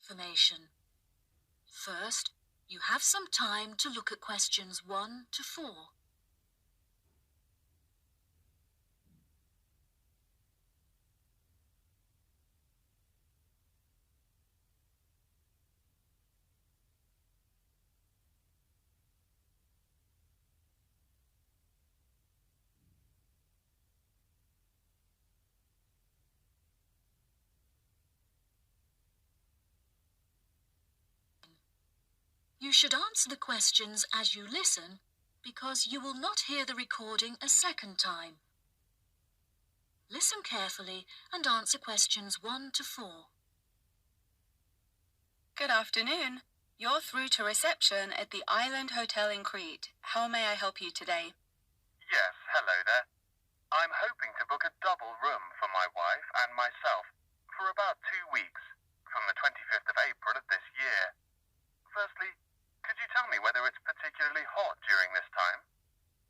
information. First, you have some time to look at questions 1 to 4. You should answer the questions as you listen, because you will not hear the recording a second time. Listen carefully and answer questions 1 to 4. Good afternoon. You're through to reception at the Island Hotel in Crete. How may I help you today? Yes, hello there. I'm hoping to book a double room for my wife and myself for about 2 weeks, from the 25th of April of this year. Firstly, could you tell me whether it's particularly hot during this time?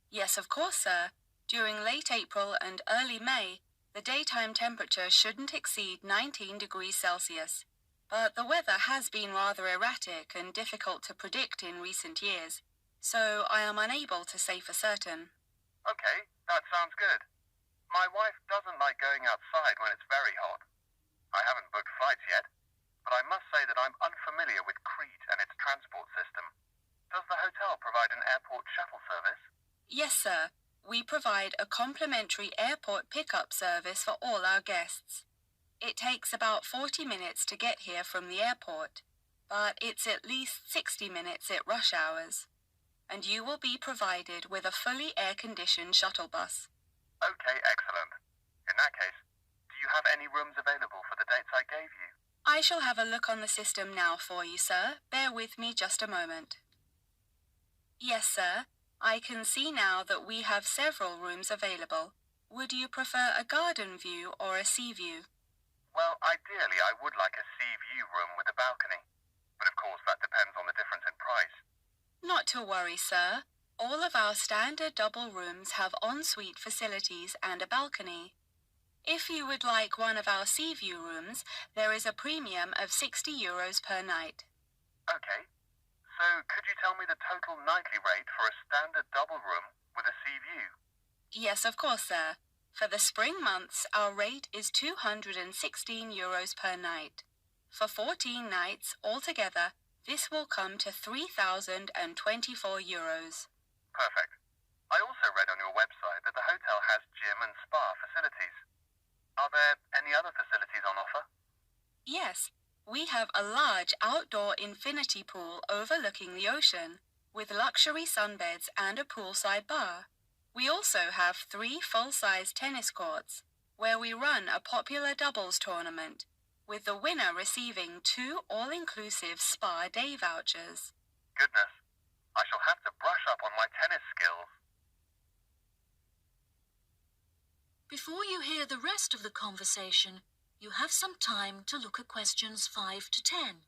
Yes, of course, sir. During late April and early May, the daytime temperature shouldn't exceed 19 degrees Celsius. But the weather has been rather erratic and difficult to predict in recent years, so I am unable to say for certain. Okay, that sounds good. My wife doesn't like going outside when it's very hot. I haven't booked flights yet, but I must say that I'm unfamiliar with Crete and its transport system. Does the hotel provide an airport shuttle service? Yes, sir. We provide a complimentary airport pickup service for all our guests. It takes about 40 minutes to get here from the airport, but it's at least 60 minutes at rush hours. And you will be provided with a fully air-conditioned shuttle bus. Okay, excellent. In that case, do you have any rooms available for the dates I gave you? I shall have a look on the system now for you, sir. Bear with me just a moment. Yes, sir. I can see now that we have several rooms available. Would you prefer a garden view or a sea view? Well, ideally I would like a sea view room with a balcony, but of course that depends on the difference in price. Not to worry, sir. All of our standard double rooms have ensuite facilities and a balcony. If you would like one of our sea view rooms, there is a premium of €60 per night. Okay, so could you tell me the total nightly rate for a standard double room with a sea view? Yes, of course, sir. For the spring months, our rate is €216 per night. For 14 nights altogether, this will come to €3,024. Perfect. I also read on your website that the hotel has gym and spa facilities. Are there any other facilities on offer? Yes, we have a large outdoor infinity pool overlooking the ocean, with luxury sunbeds and a poolside bar. We also have 3 full-size tennis courts, where we run a popular doubles tournament, with the winner receiving 2 all-inclusive spa day vouchers. Goodness, I shall have to brush up on my tennis skills. Before you hear the rest of the conversation, you have some time to look at questions 5 to 10.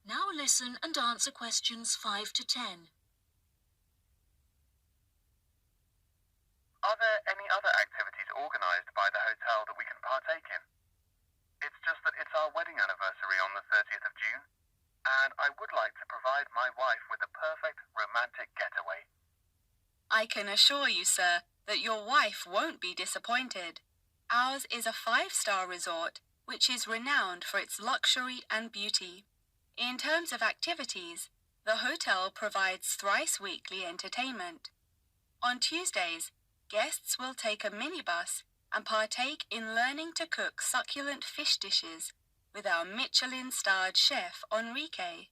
Now listen and answer questions 5 to 10. Are there any other activities organised by the hotel that we can partake in? It's just that it's our wedding anniversary on the 30th of June, and I would like to provide my wife with the perfect romantic getaway. I can assure you, sir, that your wife won't be disappointed. Ours is a 5-star resort, which is renowned for its luxury and beauty. In terms of activities, the hotel provides thrice-weekly entertainment. On Tuesdays, guests will take a minibus and partake in learning to cook succulent fish dishes with our Michelin-starred chef Enrique.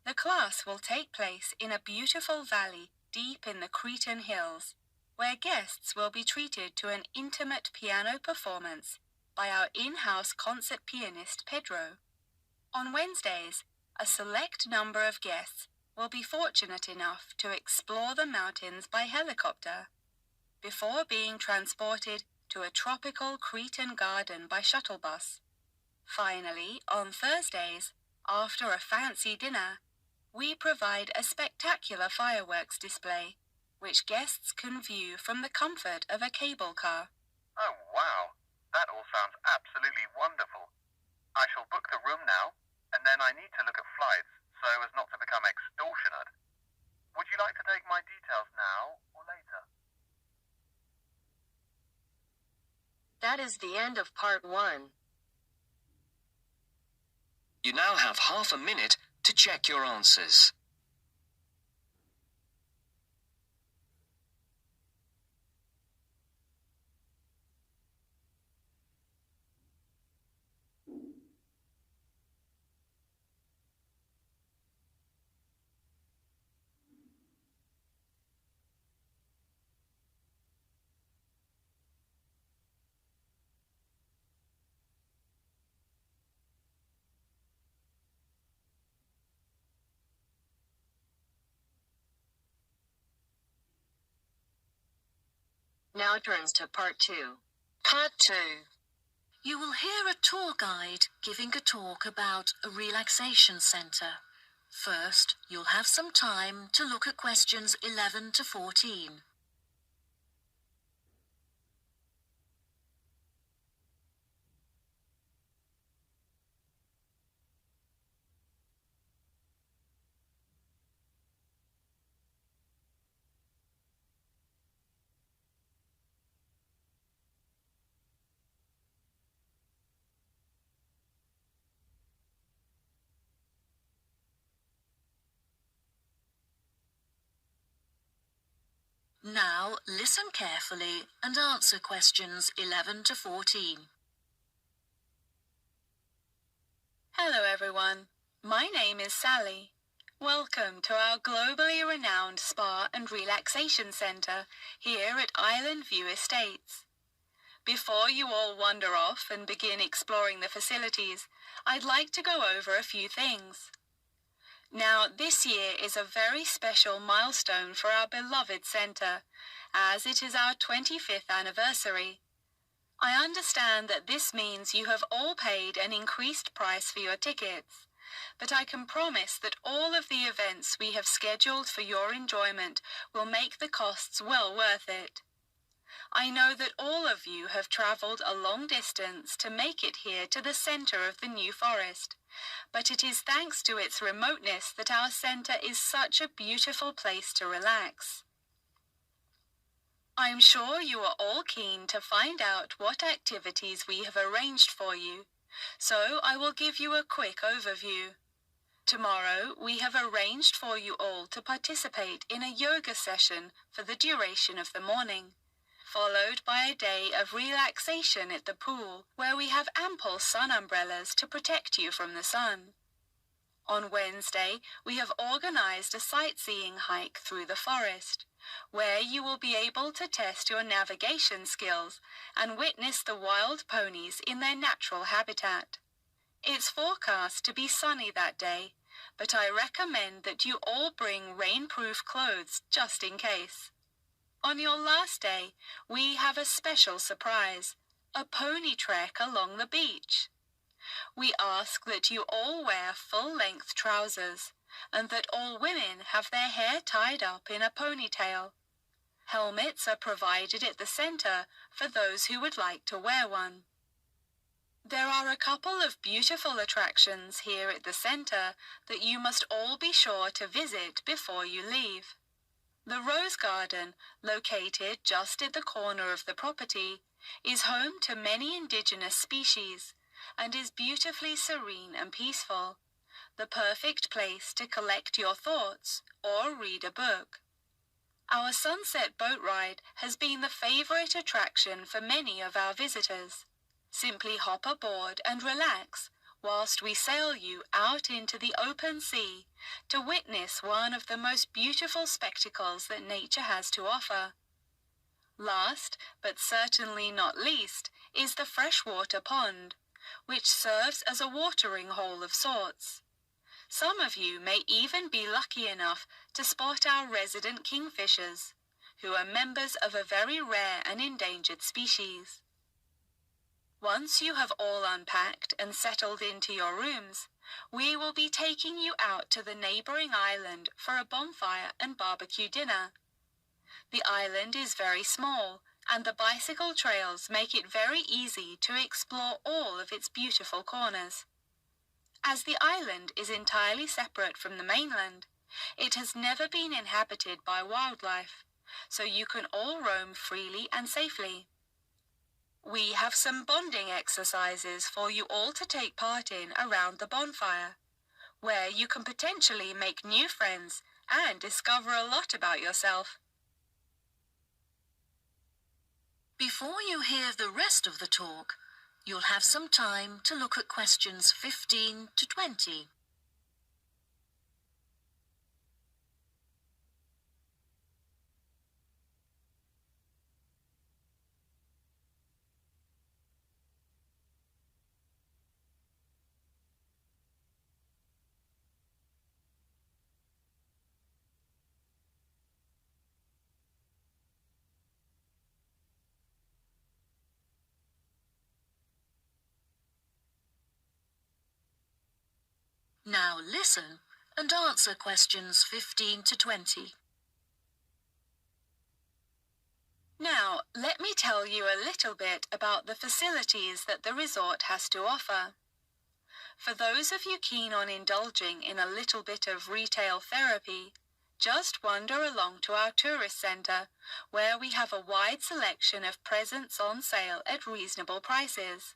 The class will take place in a beautiful valley deep in the Cretan hills, where guests will be treated to an intimate piano performance by our in-house concert pianist Pedro. On Wednesdays, a select number of guests will be fortunate enough to explore the mountains by helicopter, before being transported to a tropical Cretan garden by shuttle bus. Finally, on Thursdays, after a fancy dinner, we provide a spectacular fireworks display, which guests can view from the comfort of a cable car. Oh, wow. That all sounds absolutely wonderful. I shall book the room now, and then I need to look at flights so as not to become extortionate. Would you like to take my details now or later? That is the end of part 1. You now have half a minute to check your answers. Now turns to part 2. Part 2. You will hear a tour guide giving a talk about a relaxation center. First, you'll have some time to look at questions 11 to 14. Now, listen carefully and answer questions 11 to 14. Hello everyone, my name is Sally. Welcome to our globally renowned spa and relaxation centre here at Island View Estates. Before you all wander off and begin exploring the facilities, I'd like to go over a few things. Now, this year is a very special milestone for our beloved centre, as it is our 25th anniversary. I understand that this means you have all paid an increased price for your tickets, but I can promise that all of the events we have scheduled for your enjoyment will make the costs well worth it. I know that all of you have travelled a long distance to make it here to the centre of the New Forest, but it is thanks to its remoteness that our centre is such a beautiful place to relax. I'm sure you are all keen to find out what activities we have arranged for you, so I will give you a quick overview. Tomorrow, we have arranged for you all to participate in a yoga session for the duration of the morning, followed by a day of relaxation at the pool, where we have ample sun umbrellas to protect you from the sun. On Wednesday, we have organized a sightseeing hike through the forest, where you will be able to test your navigation skills and witness the wild ponies in their natural habitat. It's forecast to be sunny that day, but I recommend that you all bring rainproof clothes just in case. On your last day, we have a special surprise, a pony trek along the beach. We ask that you all wear full-length trousers, and that all women have their hair tied up in a ponytail. Helmets are provided at the centre for those who would like to wear one. There are a couple of beautiful attractions here at the centre that you must all be sure to visit before you leave. The Rose Garden, located just at the corner of the property, is home to many indigenous species and is beautifully serene and peaceful, the perfect place to collect your thoughts or read a book. Our sunset boat ride has been the favourite attraction for many of our visitors. Simply hop aboard and relax whilst we sail you out into the open sea to witness one of the most beautiful spectacles that nature has to offer. Last, but certainly not least, is the freshwater pond, which serves as a watering hole of sorts. Some of you may even be lucky enough to spot our resident kingfishers, who are members of a very rare and endangered species. Once you have all unpacked and settled into your rooms, we will be taking you out to the neighboring island for a bonfire and barbecue dinner. The island is very small, and the bicycle trails make it very easy to explore all of its beautiful corners. As the island is entirely separate from the mainland, it has never been inhabited by wildlife, so you can all roam freely and safely. We have some bonding exercises for you all to take part in around the bonfire, where you can potentially make new friends and discover a lot about yourself. Before you hear the rest of the talk, you'll have some time to look at questions 15 to 20. Now listen and answer questions 15 to 20. Now, let me tell you a little bit about the facilities that the resort has to offer. For those of you keen on indulging in a little bit of retail therapy, just wander along to our tourist centre, where we have a wide selection of presents on sale at reasonable prices.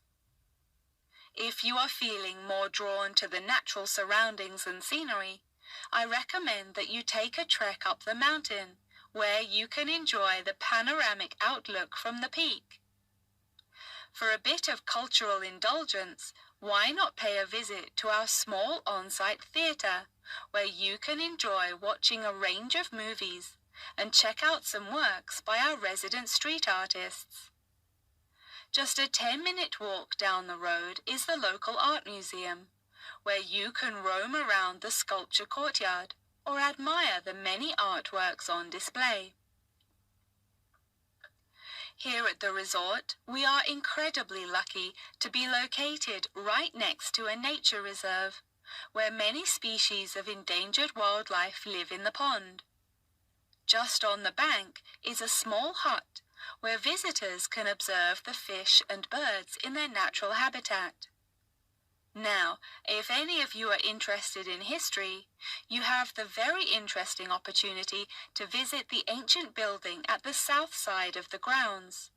If you are feeling more drawn to the natural surroundings and scenery, I recommend that you take a trek up the mountain, where you can enjoy the panoramic outlook from the peak. For a bit of cultural indulgence, why not pay a visit to our small on-site theatre, where you can enjoy watching a range of movies and check out some works by our resident street artists. Just a 10-minute walk down the road is the local art museum, where you can roam around the sculpture courtyard or admire the many artworks on display. Here at the resort, we are incredibly lucky to be located right next to a nature reserve, where many species of endangered wildlife live in the pond. Just on the bank is a small hut where visitors can observe the fish and birds in their natural habitat. Now, if any of you are interested in history, you have the very interesting opportunity to visit the ancient building at the south side of the grounds.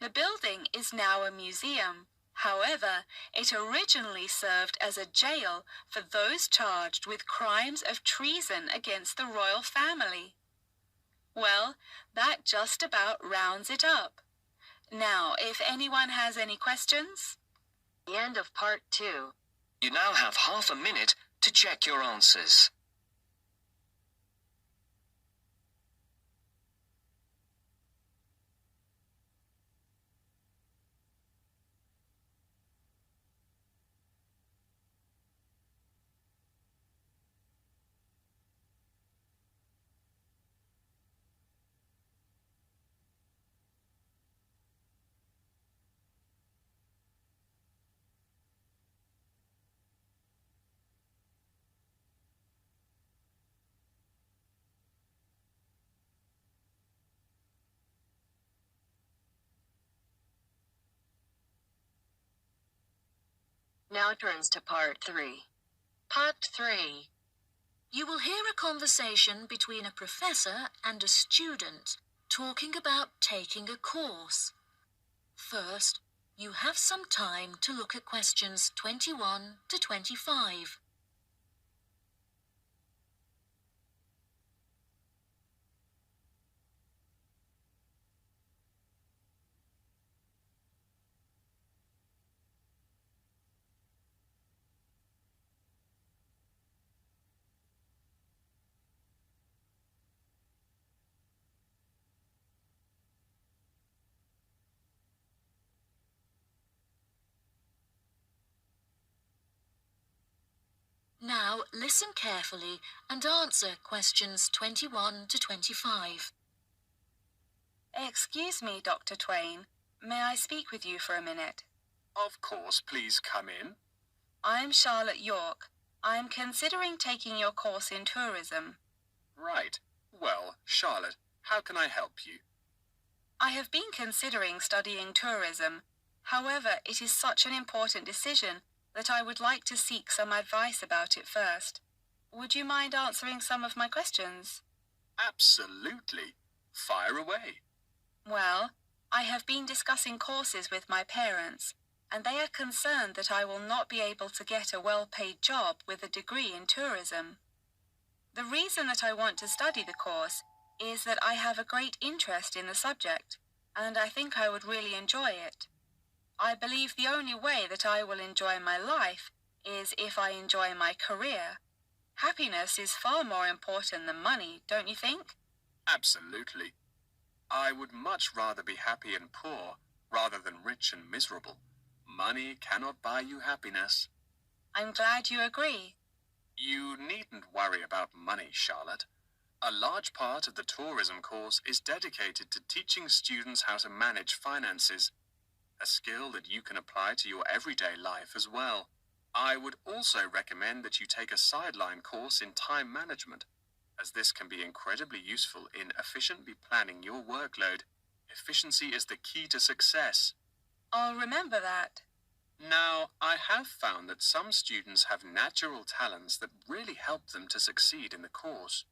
The building is now a museum. However, it originally served as a jail for those charged with crimes of treason against the royal family. Well, that just about rounds it up. Now, if anyone has any questions? The end of part 2. You now have half a minute to check your answers. Now turns to part 3. Part 3. You will hear a conversation between a professor and a student talking about taking a course. First, you have some time to look at questions 21 to 25. Now listen carefully and answer questions 21 to 25. Excuse me, Dr. Twain. May I speak with you for a minute? Of course, please come in. I'm Charlotte York. I'm considering taking your course in tourism. Right. Well, Charlotte, how can I help you? I have been considering studying tourism. However, it is such an important decision that I would like to seek some advice about it first. Would you mind answering some of my questions? Absolutely. Fire away. Well, I have been discussing courses with my parents, and they are concerned that I will not be able to get a well-paid job with a degree in tourism. The reason that I want to study the course is that I have a great interest in the subject, and I think I would really enjoy it. I believe the only way that I will enjoy my life is if I enjoy my career. Happiness is far more important than money, don't you think? Absolutely. I would much rather be happy and poor rather than rich and miserable. Money cannot buy you happiness. I'm glad you agree. You needn't worry about money, Charlotte. A large part of the tourism course is dedicated to teaching students how to manage finances, a skill that you can apply to your everyday life as well. I would also recommend that you take a sideline course in time management, as this can be incredibly useful in efficiently planning your workload. Efficiency is the key to success. I'll remember that. Now, I have found that some students have natural talents that really help them to succeed in the course.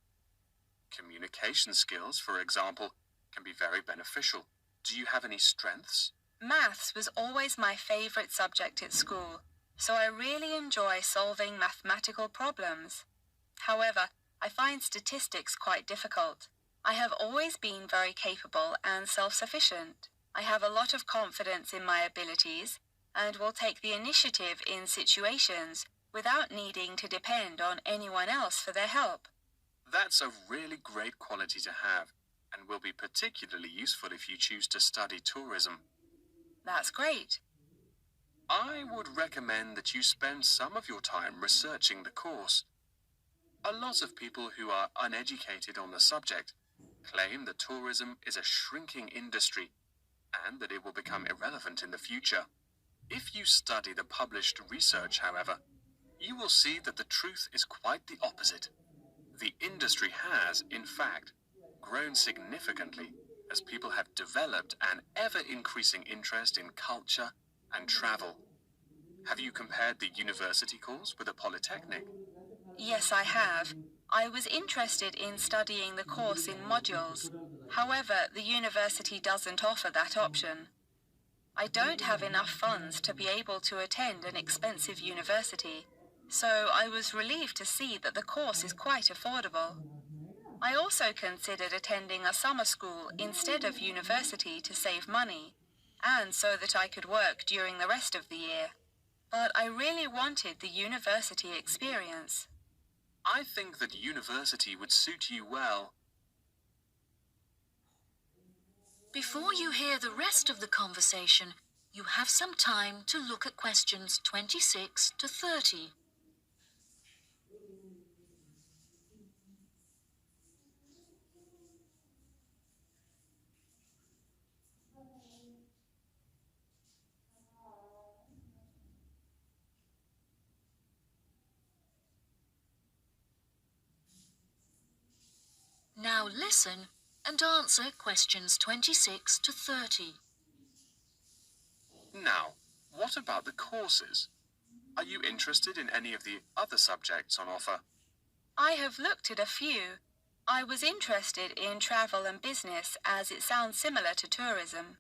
Communication skills, for example, can be very beneficial. Do you have any strengths? Maths was always my favorite subject at school, so I really enjoy solving mathematical problems. However, I find statistics quite difficult. I have always been very capable and self-sufficient. I have a lot of confidence in my abilities and will take the initiative in situations without needing to depend on anyone else for their help. That's a really great quality to have, and will be particularly useful if you choose to study tourism. That's great. I would recommend that you spend some of your time researching the course. A lot of people who are uneducated on the subject claim that tourism is a shrinking industry and that it will become irrelevant in the future. If you study the published research, however, you will see that the truth is quite the opposite. The industry has, in fact, grown significantly as people have developed an ever-increasing interest in culture and travel. Have you compared the university course with a polytechnic? Yes, I have. I was interested in studying the course in modules. However, the university doesn't offer that option. I don't have enough funds to be able to attend an expensive university, so I was relieved to see that the course is quite affordable. I also considered attending a summer school instead of university to save money, and so that I could work during the rest of the year. But I really wanted the university experience. I think that university would suit you well. Before you hear the rest of the conversation, you have some time to look at questions 26 to 30. Now listen and answer questions 26 to 30. Now, what about the courses? Are you interested in any of the other subjects on offer? I have looked at a few. I was interested in travel and business as it sounds similar to tourism.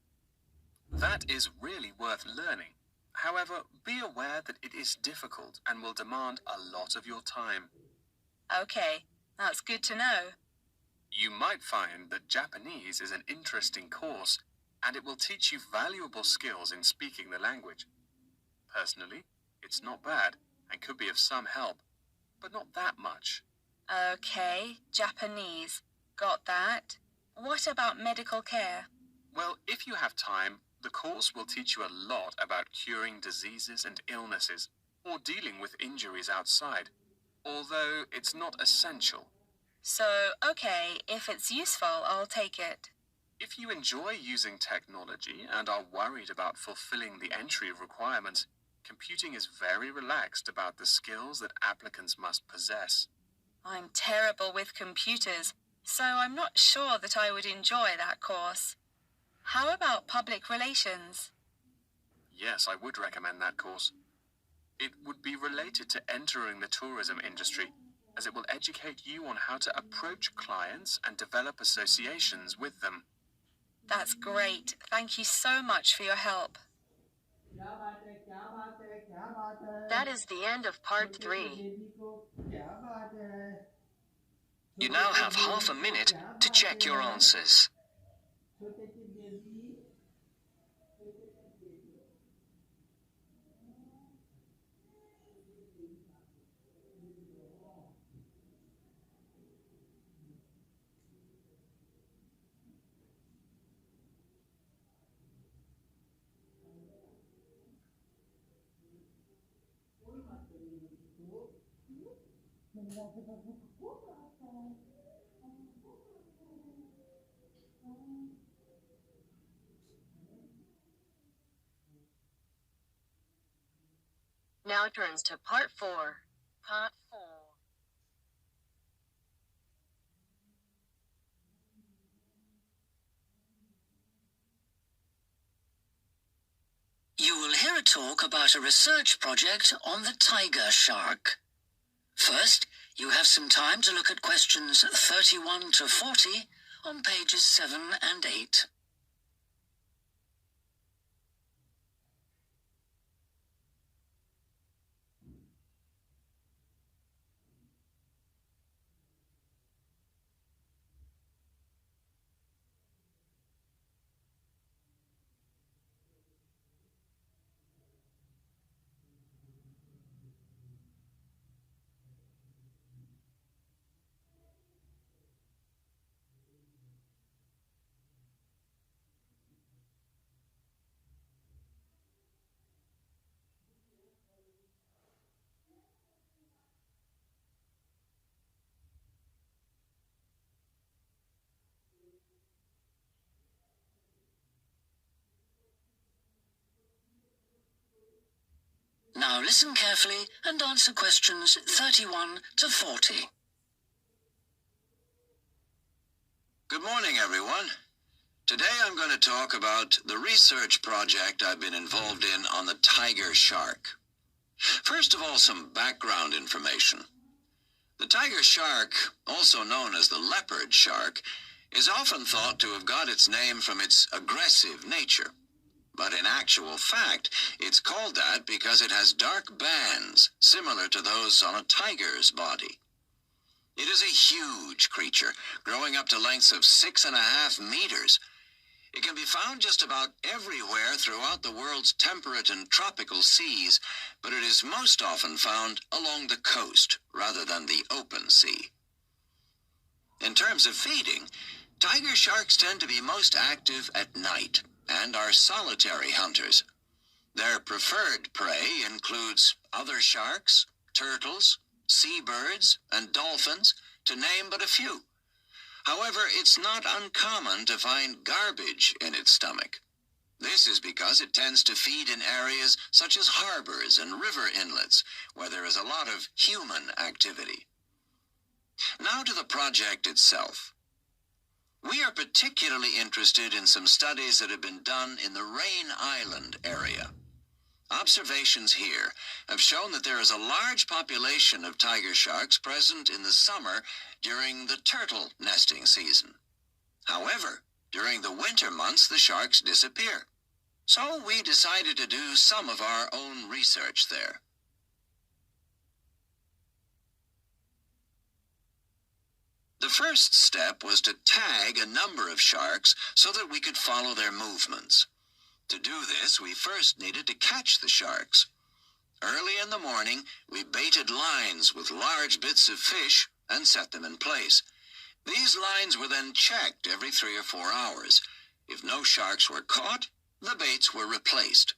That is really worth learning. However, be aware that it is difficult and will demand a lot of your time. Okay, that's good to know. You might find that Japanese is an interesting course, and it will teach you valuable skills in speaking the language. Personally, it's not bad and could be of some help, but not that much. Okay, Japanese. Got that. What about medical care? Well, if you have time, the course will teach you a lot about curing diseases and illnesses, or dealing with injuries outside, although it's not essential. So, okay, if it's useful, I'll take it. If you enjoy using technology and are worried about fulfilling the entry requirements, computing is very relaxed about the skills that applicants must possess. I'm terrible with computers, so I'm not sure that I would enjoy that course. How about public relations? Yes, I would recommend that course. It would be related to entering the tourism industry, as it will educate you on how to approach clients and develop associations with them. That's great. Thank you so much for your help. That is the end of part 3. You now have half a minute to check your answers. Now it turns to part 4. Part 4. You will hear a talk about a research project on the tiger shark. First, you have some time to look at questions 31 to 40 on pages 7 and 8. Now listen carefully and answer questions 31 to 40. Good morning, everyone. Today I'm going to talk about the research project I've been involved in on the tiger shark. First of all, some background information. The tiger shark, also known as the leopard shark, is often thought to have got its name from its aggressive nature. But in actual fact, it's called that because it has dark bands, similar to those on a tiger's body. It is a huge creature, growing up to lengths of 6.5 meters. It can be found just about everywhere throughout the world's temperate and tropical seas, but it is most often found along the coast rather than the open sea. In terms of feeding, tiger sharks tend to be most active at night and are solitary hunters. Their preferred prey includes other sharks, turtles, seabirds, and dolphins, to name but a few. However, it's not uncommon to find garbage in its stomach. This is because it tends to feed in areas such as harbors and river inlets, where there is a lot of human activity. Now to the project itself. We are particularly interested in some studies that have been done in the Rain Island area. Observations here have shown that there is a large population of tiger sharks present in the summer during the turtle nesting season. However, during the winter months, the sharks disappear. So we decided to do some of our own research there. The first step was to tag a number of sharks so that we could follow their movements. To do this, we first needed to catch the sharks. Early in the morning, we baited lines with large bits of fish and set them in place. These lines were then checked every 3 or 4 hours. If no sharks were caught, the baits were replaced.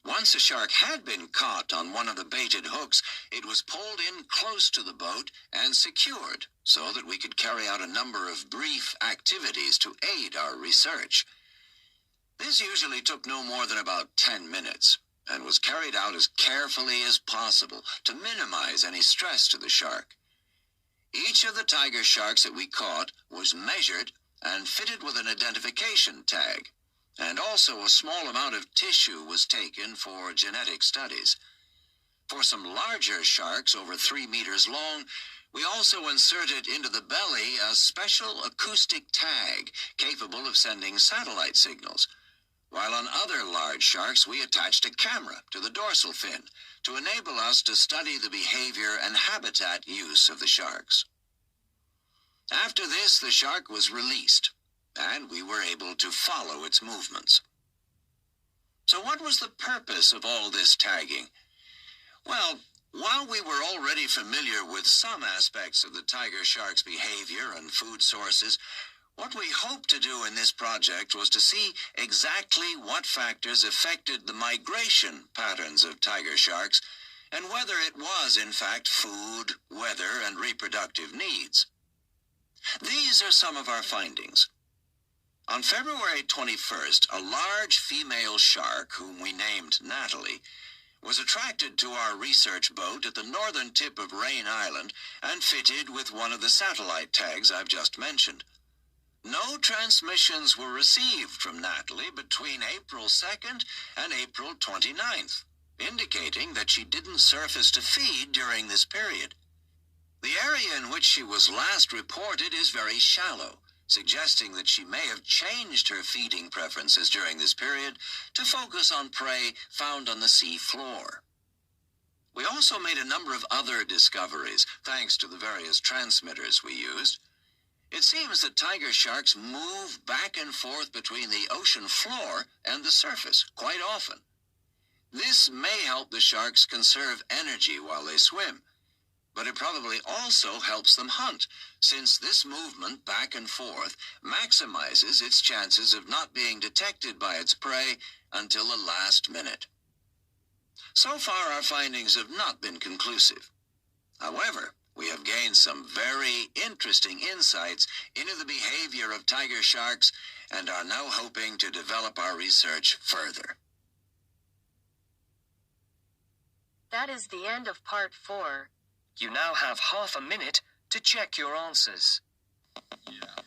Once once a shark had been caught on one of the baited hooks, it was pulled in close to the boat and secured so that we could carry out a number of brief activities to aid our research. This usually took no more than about 10 minutes and was carried out as carefully as possible to minimize any stress to the shark. Each of the tiger sharks that we caught was measured and fitted with an identification tag, and also a small amount of tissue was taken for genetic studies. For some larger sharks over 3 meters long, we also inserted into the belly a special acoustic tag capable of sending satellite signals, while on other large sharks we attached a camera to the dorsal fin to enable us to study the behavior and habitat use of the sharks. After this, the shark was released, and we were able to follow its movements. So what was the purpose of all this tagging? Well, while we were already familiar with some aspects of the tiger shark's behavior and food sources, what we hoped to do in this project was to see exactly what factors affected the migration patterns of tiger sharks and whether it was, in fact, food, weather, and reproductive needs. These are some of our findings. On February 21st, a large female shark, whom we named Natalie, was attracted to our research boat at the northern tip of Rain Island and fitted with one of the satellite tags I've just mentioned. No transmissions were received from Natalie between April 2nd and April 29th, indicating that she didn't surface to feed during this period. The area in which she was last reported is very shallow, suggesting that she may have changed her feeding preferences during this period to focus on prey found on the sea floor. We also made a number of other discoveries, thanks to the various transmitters we used. It seems that tiger sharks move back and forth between the ocean floor and the surface quite often. This may help the sharks conserve energy while they swim, but it probably also helps them hunt, since this movement back and forth maximizes its chances of not being detected by its prey until the last minute. So far, our findings have not been conclusive. However, we have gained some very interesting insights into the behavior of tiger sharks and are now hoping to develop our research further. That is the end of part 4. You now have half a minute to check your answers. Yeah.